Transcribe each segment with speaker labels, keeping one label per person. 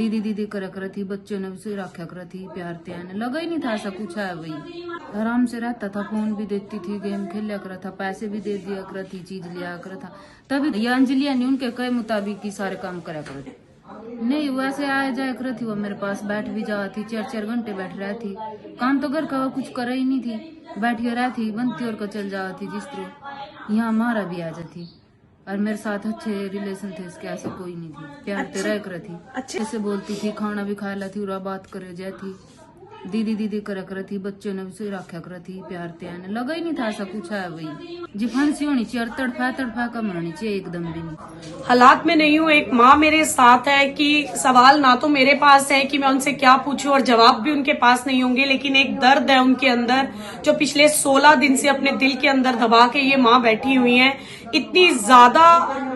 Speaker 1: दीदी दीदी कर थी, बच्चों ने उसे रखा कर थी, प्यार त्यान लगा ही नहीं था ऐसा कुछ है भाई। आराम से रहता था, फोन भी देती थी, गेम खेला कर था, पैसे भी दे दिया कर थी, चीज लिया कर था। तभी ये अंजलिया ने उनके कहे मुताबिक ही सारे काम करा कर थी। नहीं वैसे आया जाया कर थी, वो मेरे पास बैठ भी जाती, 4-4 घंटे बैठ रही थी। काम तो घर का कुछ कर ही नहीं थी, बैठी रहती, बनती और चल जाती। जिस तरह यहाँ हमारा भी आ जाती और मेरे साथ अच्छे रिलेशन थे, इसके ऐसा कोई नहीं थी, प्यार ते रह कर थी, अच्छे से बोलती थी, खाना भी खा लेती और बात करे जाती, दीदी दीदी कर थी, बच्चों ने उसे रखा कर थी, प्यार त्यान लगा ही नहीं था ऐसा कुछ है भाई। जी फांसी होनी चाहिए और तड़फा का मरनी चाहिए, एकदम भी नहीं।
Speaker 2: हालात में नहीं हूँ, एक माँ मेरे साथ है कि सवाल ना तो मेरे पास है कि मैं उनसे क्या पूछूं और जवाब भी उनके पास नहीं होंगे, लेकिन एक दर्द है उनके अंदर जो पिछले 16 दिन से अपने दिल के अंदर दबा के ये माँ बैठी हुई है। इतनी ज्यादा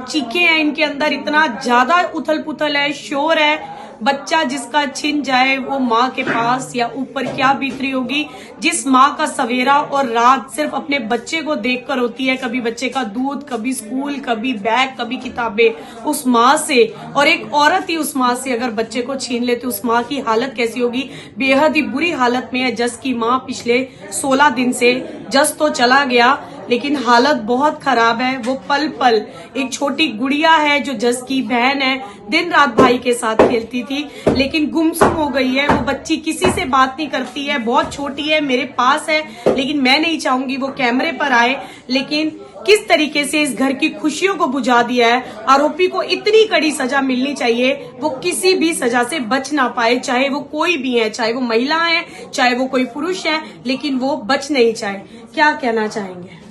Speaker 2: चीखें हैं इनके अंदर, इतना ज्यादा उथल पुथल है, शोर है। बच्चा जिसका छिन जाए वो माँ के पास या ऊपर क्या बीत रही होगी। जिस माँ का सवेरा और रात सिर्फ अपने बच्चे को देखकर होती है, कभी बच्चे का दूध, कभी स्कूल, कभी बैग, कभी किताबें, उस माँ से, और एक औरत ही उस माँ से अगर बच्चे को छीन लेती, उस माँ की हालत कैसी होगी। बेहद ही बुरी हालत में है जस की माँ पिछले 16 दिन से। जस तो चला गया लेकिन हालत बहुत खराब है। वो पल पल, एक छोटी गुड़िया है जो जस की बहन है, दिन रात भाई के साथ खेलती थी, लेकिन गुमसुम हो गई है। वो बच्ची किसी से बात नहीं करती है, बहुत छोटी है, मेरे पास है, लेकिन मैं नहीं चाहूंगी वो कैमरे पर आए। लेकिन किस तरीके से इस घर की खुशियों को बुझा दिया है। आरोपी को इतनी कड़ी सजा मिलनी चाहिए, वो किसी भी सजा से बच ना पाए, चाहे वो कोई भी है, चाहे वो महिला है, चाहे वो कोई पुरुष है, लेकिन वो बच नहीं चाहे। क्या कहना चाहेंगे?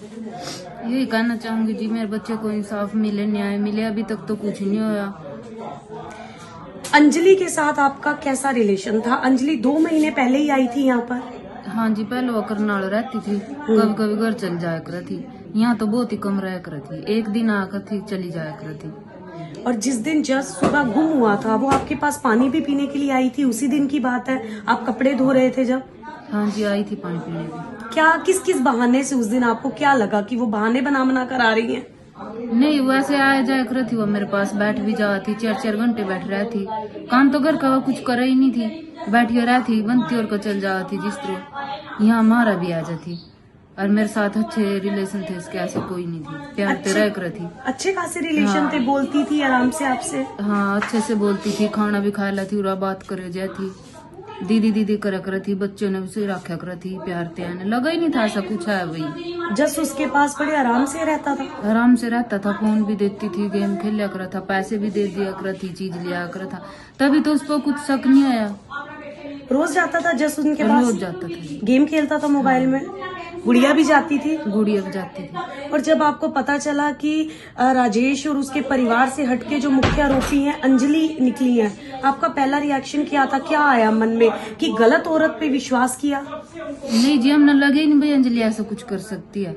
Speaker 1: यही कहना चाहूंगी जी, मेरे बच्चे को इंसाफ मिले, न्याय मिले। अभी तक तो कुछ नहीं होया।
Speaker 2: अंजलि के साथ आपका कैसा रिलेशन था? अंजलि 2 महीने पहले ही आई थी यहाँ पर।
Speaker 1: हाँ जी, पहले वो करनाल रहती थी, कभी कभी घर चल जाया कर थी। यहाँ तो बहुत ही कम रहा कर थी, एक दिन आकर थी, चली जाया कर थी।
Speaker 2: और जिस दिन जस सुबह गुम हुआ था, वो आपके पास पानी भी पीने के लिए आई थी, उसी दिन की बात है। आप कपड़े धो रहे थे जब?
Speaker 1: हाँ जी, आई थी पानी पीने भी।
Speaker 2: क्या किस किस बहाने से उस दिन आपको क्या लगा कि वो बहाने बना कर आ रही हैं?
Speaker 1: नहीं वैसे आया जाया कर थी, वो मेरे पास बैठ भी जाती, 4-4 घंटे बैठ रही थी। काम तो घर का कुछ कर ही नहीं थी, बैठी रहती, बनती और चल जाती। जिस तरह यहाँ हमारा भी आ जाती और मेरे साथ अच्छे रिलेशन थे, इसके ऐसा कोई नहीं थी, प्यार ते रह कर थी।
Speaker 2: अच्छे खासे रिलेशन थे, बोलती थी आराम से आपसे?
Speaker 1: हाँ अच्छे से बोलती थी, खाना भी खा लेती और बात करे जाती, दीदी दीदी कर थी, बच्चों ने उसे रखा कर थी, प्यार त्यान लगा ही नहीं था ऐसा कुछ है भाई।
Speaker 2: जस उसके पास बड़े आराम से रहता था?
Speaker 1: आराम से रहता था, फोन भी देती थी, गेम खेला कर था, पैसे भी दे दिया कर थी, चीज लिया कर था। तभी तो उस पर कुछ शक नहीं आया।
Speaker 2: रोज जाता था जस उनके पास?
Speaker 1: रोज जाता था,
Speaker 2: गेम खेलता था मोबाइल में? गुड़िया भी जाती थी?
Speaker 1: गुड़िया भी जाती थी।
Speaker 2: और जब आपको पता चला कि राजेश और उसके परिवार से हटके जो मुख्य आरोपी हैं अंजलि निकली है, आपका पहला रिएक्शन क्या था? क्या आया मन में कि गलत औरत पे विश्वास किया?
Speaker 1: नहीं जी, हमने लगे ही नहीं भाई अंजलि ऐसा कुछ कर सकती है।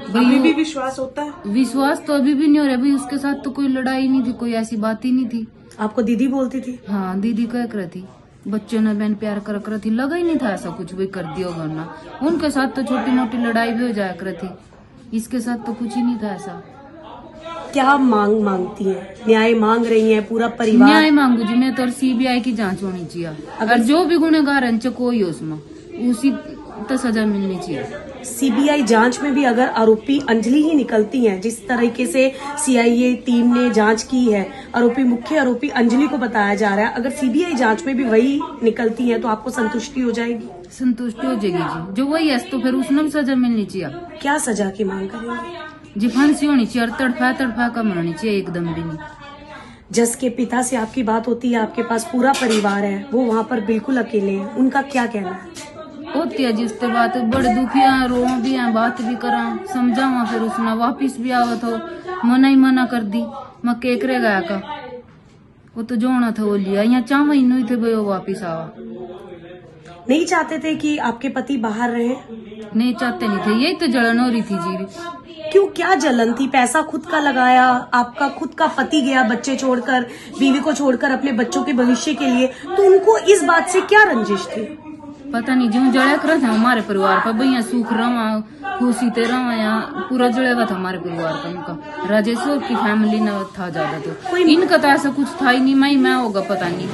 Speaker 2: अभी भी विश्वास होता है?
Speaker 1: विश्वास तो अभी भी नहीं हो रहा भाई, उसके साथ तो कोई लड़ाई नहीं थी, कोई ऐसी बात ही नहीं थी।
Speaker 2: आपको दीदी बोलती थी?
Speaker 1: हाँ दीदी कह कर थी, बच्चों ने बहन प्यार कर थी, लगा ही नहीं था ऐसा कुछ भी कर दिया होगा ना। उनके साथ तो छोटी मोटी लड़ाई भी हो जाया कर थी, इसके साथ तो कुछ ही नहीं था ऐसा।
Speaker 2: क्या मांगती है? न्याय मांग रही है पूरा परिवार?
Speaker 1: न्याय मांगू जी मैं तो, और सीबीआई की जांच होनी चाहिए। अगर जो भी गुनेगार है कोई हो उसमें, उसी तो सजा मिलनी चाहिए।
Speaker 2: सीबीआई जांच में भी अगर आरोपी अंजलि ही निकलती हैं, जिस तरीके से सीआईए टीम ने जांच की है, आरोपी मुख्य आरोपी अंजलि को बताया जा रहा है, अगर सीबीआई जांच में भी वही निकलती हैं तो आपको संतुष्टि हो जाएगी?
Speaker 1: संतुष्टि हो जाएगी जी, जो वही है तो फिर उसमें भी सजा मिलनी चाहिए।
Speaker 2: क्या सजा की मांग करेंगे?
Speaker 1: जी फांसी होनी चाहिए और तड़फा का मरनी चाहिए, एकदम भी नहीं।
Speaker 2: जस के पिता से आपकी बात होती है, आपके पास पूरा परिवार है, वो वहाँ पर बिल्कुल अकेले हैं, उनका क्या कहना है?
Speaker 1: होती है जिससे बात, बड़े दुखिया रो भी हैं, बात भी करा, समझावा, फिर उसने वापिस भी आवा तो मना ही मना कर दी। मैं केकरे गया का वो तो जोना था वो लिया, यहाँ 4 महीने ही थे भाई वो वापिस आवा।
Speaker 2: नहीं चाहते थे कि आपके पति बाहर रहे?
Speaker 1: नहीं चाहते नहीं थे, यही तो जलन हो रही थी जी।
Speaker 2: क्यों, क्या जलन थी? पैसा खुद का लगाया, आपका खुद का पति गया बच्चे छोड़कर, बीवी को छोड़कर अपने बच्चों के भविष्य के लिए, तो उनको इस बात से क्या रंजिश थी?
Speaker 1: पता नहीं जो जड़े करत है हमारे परिवार पर भैया सुख रवा खुशी ते रवा यहाँ पूरा जुड़े हुआ था हमारे परिवार का। उनका राजेश्वर की फैमिली न था ज्यादा, तो इनका तो ऐसा कुछ था ही नहीं। मैं होगा पता नहीं।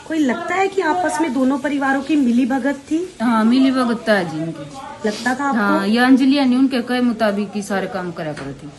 Speaker 2: कोई लगता है कि आपस में दोनों परिवारों की मिली भगत थी?
Speaker 1: हाँ मिली भगत है जी इनकी,
Speaker 2: लगता था आपको?
Speaker 1: हाँ ये अंजलि यानी उनके कहे मुताबिक ही सारे काम करा करती।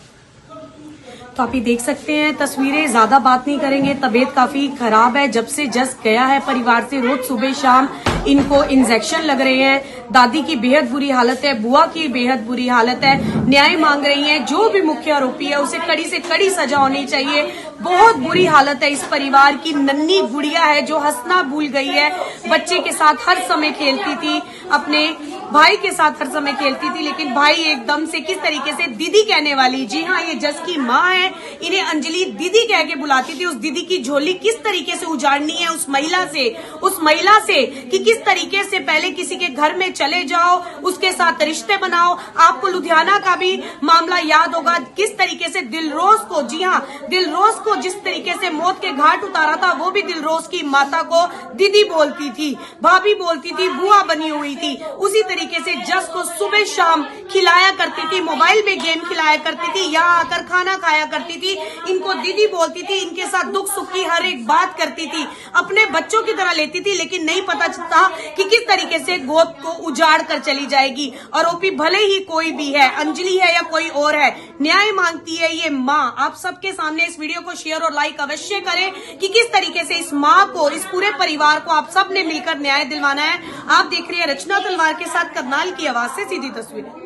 Speaker 2: तो आप ये देख सकते हैं तस्वीरें, ज्यादा बात नहीं करेंगे, तबीयत काफी खराब है। जब से जस गया है परिवार से, रोज सुबह शाम इनको इंजेक्शन लग रहे हैं। दादी की बेहद बुरी हालत है, बुआ की बेहद बुरी हालत है, न्याय मांग रही हैं। जो भी मुख्य आरोपी है उसे कड़ी से कड़ी सजा होनी चाहिए। बहुत बुरी हालत है इस परिवार की। नन्ही गुड़िया है जो हंसना भूल गई है, बच्चे के साथ हर समय खेलती थी, अपने भाई के साथ हर समय खेलती थी, लेकिन भाई एकदम से किस तरीके से दीदी कहने वाली, जी हाँ ये जस की माँ है, इन्हें अंजलि दीदी कह के बुलाती थी। उस दीदी की झोली किस तरीके से उजाड़नी है उस महिला से कि किस तरीके से पहले किसी के घर में चले जाओ, उसके साथ रिश्ते बनाओ। आपको लुधियाना का भी मामला याद होगा, किस तरीके से दिलरोज को, जी हाँ दिलरोज को जिस तरीके से मौत के घाट उतारा था, वो भी दिलरोज की माता को दीदी बोलती थी, भाभी बोलती थी, बुआ बनी हुई थी। उसी तरीके से जस को सुबह शाम खिलाया करती थी, मोबाइल में गेम खिलाया करती थी, यहाँ आकर खाना खाया करती थी, इनको दीदी बोलती थी, इनके साथ दुख सुख की हर एक बात करती थी, अपने बच्चों की तरह लेती थी। लेकिन नहीं पता था कि किस तरीके से गोद को उजाड़ कर चली जाएगी। आरोपी भले ही कोई भी है, अंजलि है या कोई और है, न्याय मांगती है ये माँ। आप सबके सामने इस वीडियो को शेयर और लाइक अवश्य करें कि किस तरीके से इस माँ को, इस पूरे परिवार को आप सब ने मिलकर न्याय दिलवाना है। आप देख रही है रचना तलवार के साथ करनाल की आवाज से सीधी तस्वीरें।